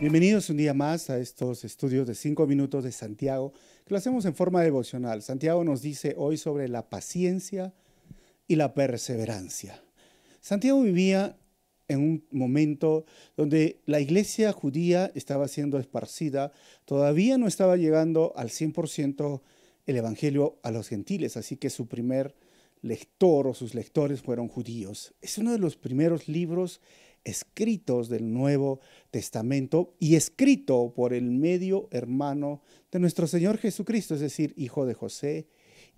Bienvenidos un día más a estos estudios de 5 minutos de Santiago, que lo hacemos en forma devocional. Santiago nos dice hoy sobre la paciencia y la perseverancia. Santiago vivía en un momento donde la iglesia judía estaba siendo esparcida, todavía no estaba llegando al 100% el evangelio a los gentiles, así que su primer lector o sus lectores fueron judíos. Es uno de los primeros libros escritos del Nuevo Testamento y escrito por el medio hermano de nuestro Señor Jesucristo, es decir, hijo de José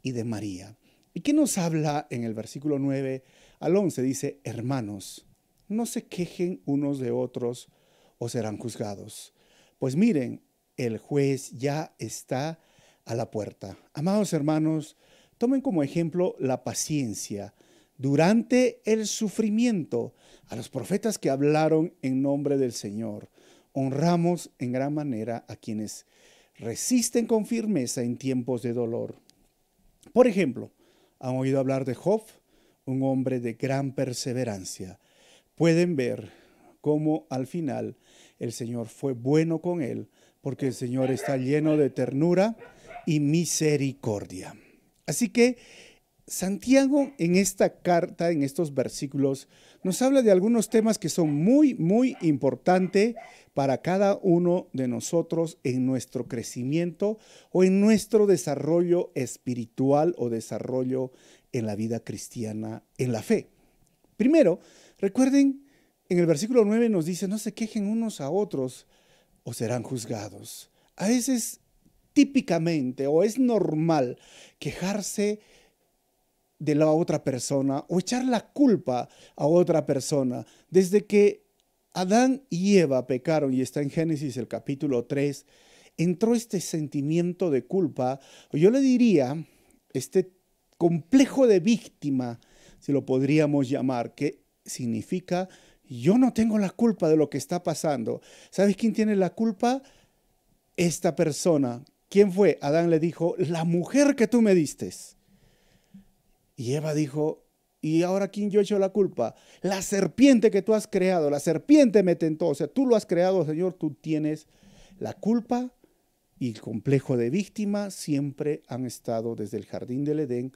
y de María. ¿Y qué nos habla en el versículo 9 al 11? Dice, hermanos, no se quejen unos de otros o serán juzgados. Pues miren, el juez ya está a la puerta. Amados hermanos, tomen como ejemplo la paciencia durante el sufrimiento a los profetas que hablaron en nombre del Señor. Honramos en gran manera a quienes resisten con firmeza en tiempos de dolor. Por ejemplo, ¿han oído hablar de Job? Un hombre de gran perseverancia. Pueden ver cómo al final el Señor fue bueno con él, porque el Señor está lleno de ternura y misericordia. Así que Santiago en esta carta, en estos versículos, nos habla de algunos temas que son muy importantes para cada uno de nosotros en nuestro crecimiento o en nuestro desarrollo espiritual o desarrollo en la vida cristiana, en la fe. Primero, recuerden, en el versículo 9 nos dice, no se quejen unos a otros o serán juzgados. A veces, típicamente, o es normal quejarse de la otra persona o echar la culpa a otra persona. Desde que Adán y Eva pecaron, y está en Génesis el capítulo 3, entró este sentimiento de culpa, o yo le diría, este complejo de víctima, si lo podríamos llamar, que significa, yo no tengo la culpa de lo que está pasando. ¿Sabes quién tiene la culpa? Esta persona. ¿Quién fue? Adán le dijo, la mujer que tú me diste. Y Eva dijo, ¿y ahora quién yo echo la culpa? La serpiente que tú has creado, la serpiente me tentó. O sea, tú lo has creado, Señor, tú tienes la culpa. Y el complejo de víctima siempre han estado desde el jardín del Edén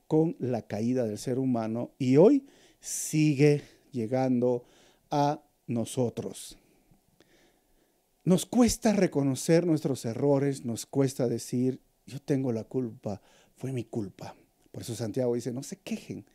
con la caída del ser humano y hoy sigue llegando a nosotros. Nos cuesta reconocer nuestros errores, nos cuesta decir, yo tengo la culpa, fue mi culpa. Por eso Santiago dice, no se quejen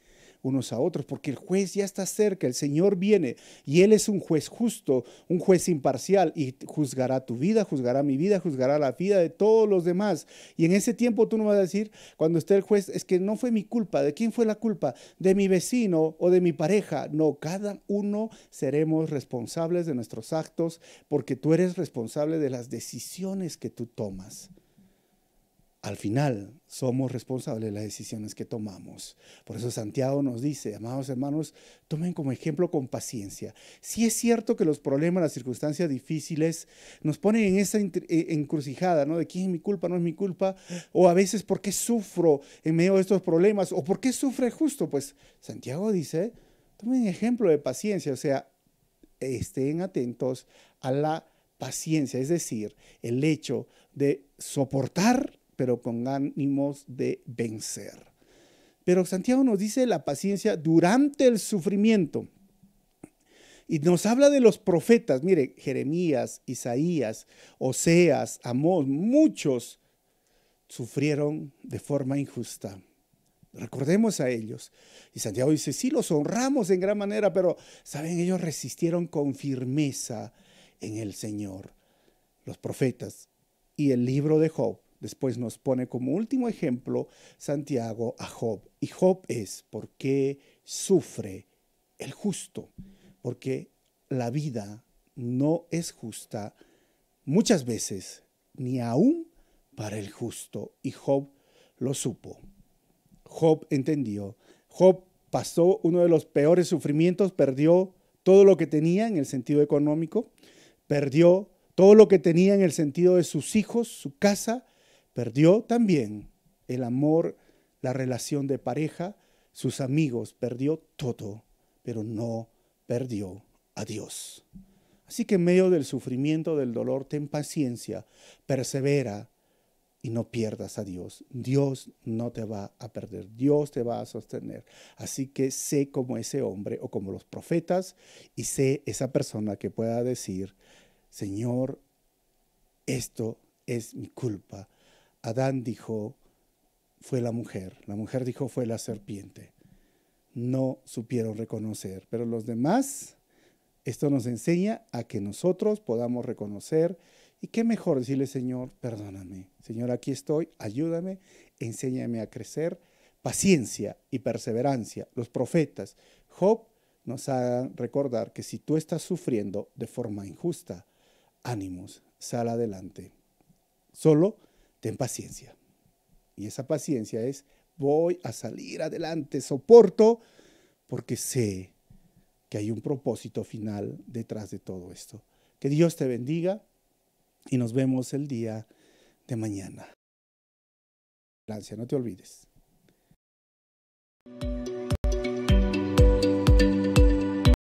unos a otros, porque el juez ya está cerca, el Señor viene y Él es un juez justo, un juez imparcial y juzgará tu vida, juzgará mi vida, juzgará la vida de todos los demás. Y en ese tiempo tú no vas a decir, cuando esté el juez, es que no fue mi culpa. ¿De quién fue la culpa? ¿De mi vecino o de mi pareja? No, cada uno seremos responsables de nuestros actos, porque tú eres responsable de las decisiones que tú tomas. Al final somos responsables de las decisiones que tomamos. Por eso Santiago nos dice, amados hermanos, tomen como ejemplo con paciencia. Sí es cierto que los problemas, las circunstancias difíciles nos ponen en esa encrucijada, ¿no? De quién es mi culpa, no es mi culpa, o a veces por qué sufro en medio de estos problemas, o por qué sufre justo. Pues Santiago dice, tomen ejemplo de paciencia, o sea, estén atentos a la paciencia, es decir, el hecho de soportar pero con ánimos de vencer. Pero Santiago nos dice la paciencia durante el sufrimiento. Y nos habla de los profetas. Mire, Jeremías, Isaías, Oseas, Amós, muchos sufrieron de forma injusta. Recordemos a ellos. Y Santiago dice, sí, los honramos en gran manera, pero, ¿saben? Ellos resistieron con firmeza en el Señor. Los profetas. Y el libro de Job después nos pone como último ejemplo Santiago a Job. Y Job es ¿por qué sufre el justo? Porque la vida no es justa muchas veces, ni aún para el justo. Y Job lo supo. Job entendió. Job pasó uno de los peores sufrimientos, perdió todo lo que tenía en el sentido económico, perdió todo lo que tenía en el sentido de sus hijos, su casa, perdió también el amor, la relación de pareja, sus amigos, perdió todo, pero no perdió a Dios. Así que en medio del sufrimiento, del dolor, ten paciencia, persevera y no pierdas a Dios. Dios no te va a perder, Dios te va a sostener. Así que sé como ese hombre o como los profetas y sé esa persona que pueda decir, Señor, esto es mi culpa. Adán dijo, fue la mujer dijo, fue la serpiente. No supieron reconocer, pero los demás, esto nos enseña a que nosotros podamos reconocer. Y qué mejor decirle, Señor, perdóname. Señor, aquí estoy, ayúdame, enséñame a crecer. Paciencia y perseverancia. Los profetas, Job, nos hagan recordar que si tú estás sufriendo de forma injusta, ánimos, sal adelante. Solo ten paciencia. Y esa paciencia es, voy a salir adelante, soporto, porque sé que hay un propósito final detrás de todo esto. Que Dios te bendiga y nos vemos el día de mañana. No te olvides.